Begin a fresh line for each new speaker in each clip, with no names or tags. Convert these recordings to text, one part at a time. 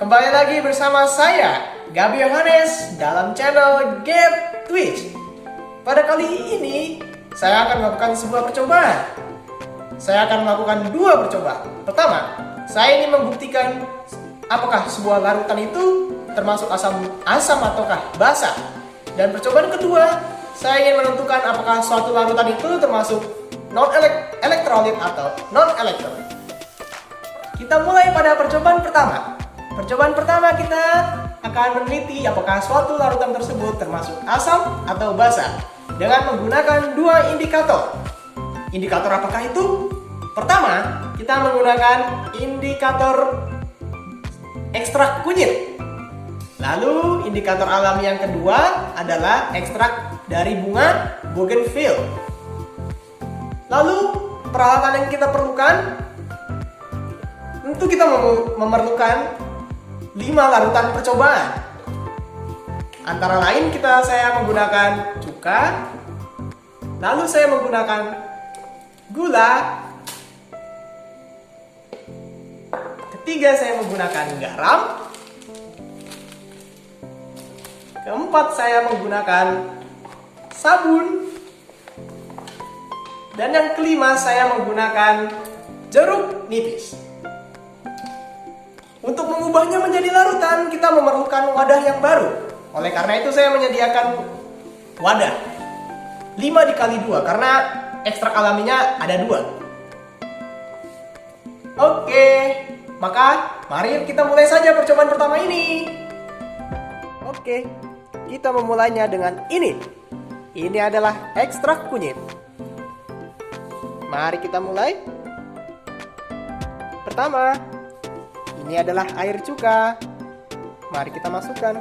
Kembali lagi bersama saya, Gabi Yohanes, dalam channel Game Twitch. Pada kali ini, saya akan melakukan sebuah percobaan. Saya akan melakukan dua percobaan. Pertama, saya ingin membuktikan apakah sebuah larutan itu termasuk asam ataukah basa. Dan percobaan kedua, saya ingin menentukan apakah suatu larutan itu termasuk non-elektrolit atau non-elektrolit. Kita mulai pada percobaan pertama. Percobaan pertama kita akan meneliti apakah suatu larutan tersebut termasuk asam atau basa dengan menggunakan dua indikator. Indikator apakah itu? Pertama, kita menggunakan indikator ekstrak kunyit. Lalu indikator alami yang kedua adalah ekstrak dari bunga bougainville. Lalu peralatan yang kita perlukan, tentu kita memerlukan 5 larutan percobaan. Antara lain saya menggunakan cuka, lalu saya menggunakan gula, ketiga saya menggunakan garam, keempat saya menggunakan sabun, dan yang kelima saya menggunakan jeruk nipis. Untuk mengubahnya menjadi larutan, kita memerlukan wadah yang baru. Oleh karena itu saya menyediakan wadah 5 dikali 2 karena ekstrak alaminya ada 2. Oke, maka mari kita mulai saja percobaan pertama ini. Oke, kita memulainya dengan ini. Ini adalah ekstrak kunyit. Mari kita mulai. Pertama, ini adalah air cuka. Mari kita masukkan.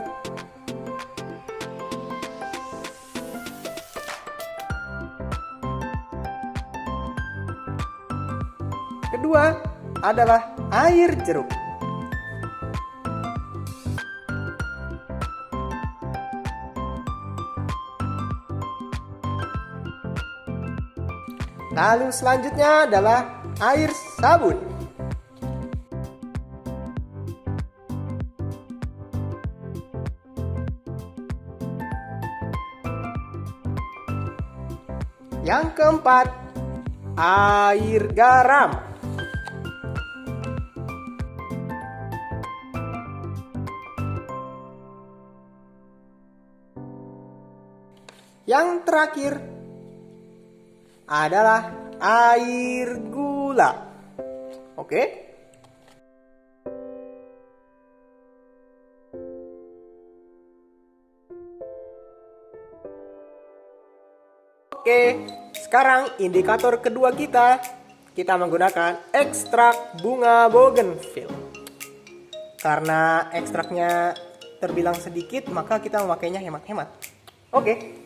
Kedua adalah air jeruk. Lalu selanjutnya adalah air sabun. Yang keempat, air garam. Yang terakhir adalah air gula. Oke? Oke, sekarang indikator kedua kita menggunakan ekstrak bunga bougainville. Karena ekstraknya terbilang sedikit, maka kita memakainya hemat-hemat. Oke.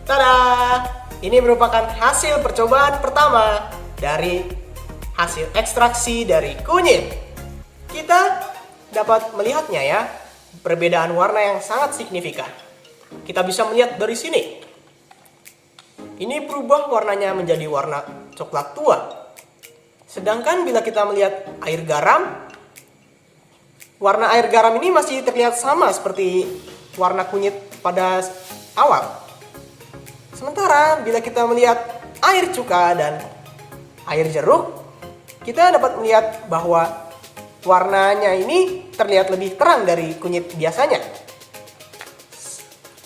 Tada! Ini merupakan hasil percobaan pertama dari hasil ekstraksi dari kunyit. Kita dapat melihatnya ya, perbedaan warna yang sangat signifikan. Kita bisa melihat dari sini. Ini berubah warnanya menjadi warna coklat tua. Sedangkan bila kita melihat air garam, warna air garam ini masih terlihat sama seperti warna kunyit pada awal. Sementara bila kita melihat air cuka dan air jeruk, kita dapat melihat bahwa warnanya ini terlihat lebih terang dari kunyit biasanya.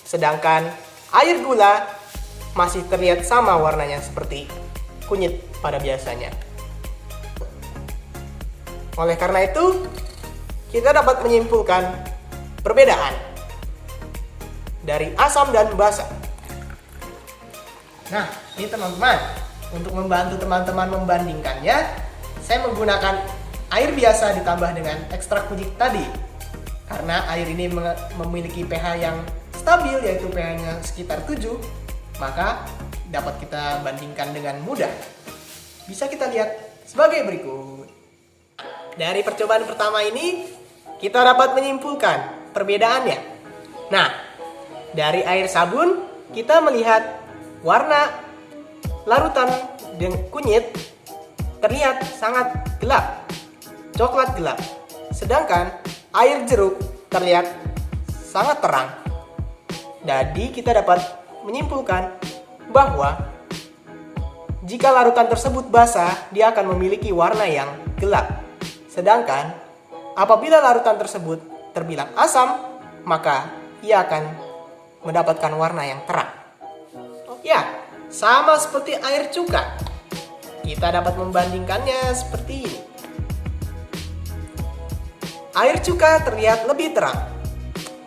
Sedangkan air gula masih terlihat sama warnanya seperti kunyit pada biasanya. Oleh karena itu, kita dapat menyimpulkan perbedaan dari asam dan basa. Nah, ini teman-teman, untuk membantu teman-teman membandingkannya, saya menggunakan air biasa ditambah dengan ekstrak kujik tadi. Karena air ini memiliki pH yang stabil, yaitu pH-nya sekitar 7, maka dapat kita bandingkan dengan mudah. Bisa kita lihat sebagai berikut. Dari percobaan pertama ini, kita dapat menyimpulkan perbedaannya. Nah, dari air sabun, kita melihat warna larutan dengan kunyit terlihat sangat gelap, coklat gelap. Sedangkan air jeruk terlihat sangat terang. Jadi kita dapat menyimpulkan bahwa jika larutan tersebut basah, dia akan memiliki warna yang gelap. Sedangkan apabila larutan tersebut terbilang asam, maka ia akan mendapatkan warna yang terang. Ya, sama seperti air cuka. Kita dapat membandingkannya seperti ini. Air cuka terlihat lebih terang.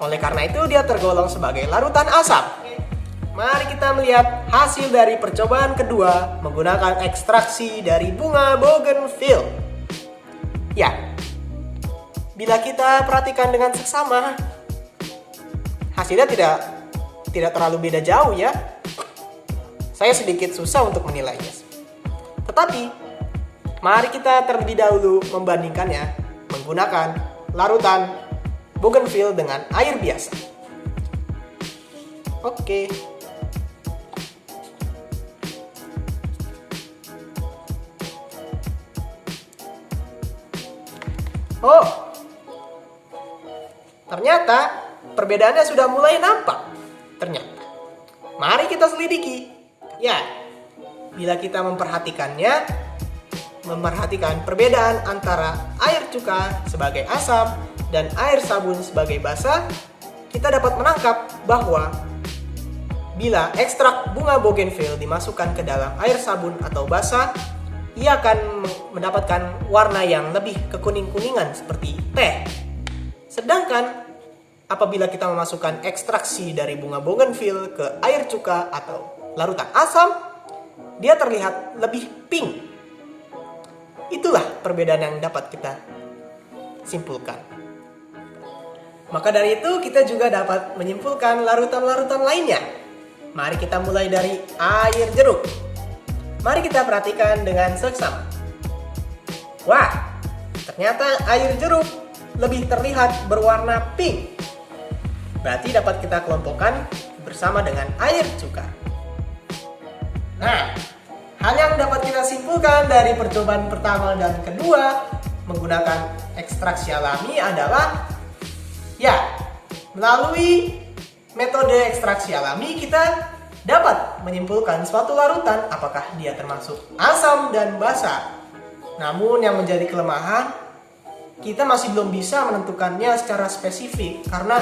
Oleh karena itu dia tergolong sebagai larutan asam. Mari kita melihat hasil dari percobaan kedua menggunakan ekstraksi dari bunga bougainville. Ya, bila kita perhatikan dengan seksama, hasilnya tidak terlalu beda jauh ya. Saya sedikit susah untuk menilainya. Tetapi, mari kita terlebih dahulu membandingkannya menggunakan larutan bougainville dengan air biasa. Oke. Oh, ternyata perbedaannya sudah mulai nampak. Ternyata, mari kita selidiki. Ya, bila kita memperhatikan perbedaan antara air cuka sebagai asam dan air sabun sebagai basa, kita dapat menangkap bahwa bila ekstrak bunga bougainville dimasukkan ke dalam air sabun atau basa, ia akan mendapatkan warna yang lebih kekuning-kuningan seperti teh. Sedangkan apabila kita memasukkan ekstraksi dari bunga bougainville ke air cuka atau larutan asam, dia terlihat lebih pink. Itulah perbedaan yang dapat kita simpulkan. Maka dari itu kita juga dapat menyimpulkan larutan-larutan lainnya. Mari kita mulai dari air jeruk. Mari kita perhatikan dengan seksama. Wah, ternyata air jeruk lebih terlihat berwarna pink. Berarti dapat kita kelompokkan bersama dengan air cuka. Nah, hal yang dapat kita simpulkan dari percobaan pertama dan kedua menggunakan ekstraksi alami adalah, ya, melalui metode ekstraksi alami kita dapat menyimpulkan suatu larutan apakah dia termasuk asam dan basa. Namun yang menjadi kelemahan, kita masih belum bisa menentukannya secara spesifik karena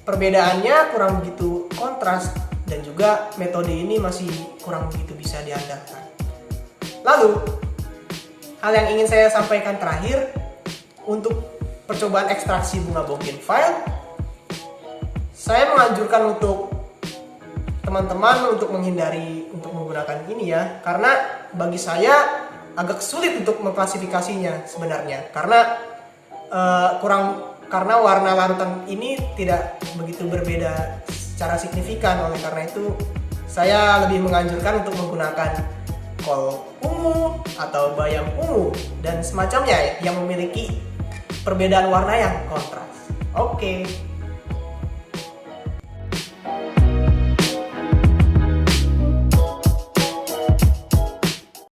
perbedaannya kurang begitu kontras dan juga metode ini masih kurang begitu bisa diandalkan. Lalu, hal yang ingin saya sampaikan terakhir untuk percobaan ekstraksi bunga bougainville, saya menganjurkan untuk teman-teman untuk menghindari untuk menggunakan ini ya, karena bagi saya agak sulit untuk mengklasifikasinya sebenarnya karena karena warna larutan ini tidak begitu berbeda secara signifikan. Oleh karena itu saya lebih menganjurkan untuk menggunakan kol ungu atau bayam ungu dan semacamnya yang memiliki perbedaan warna yang kontras. Oke.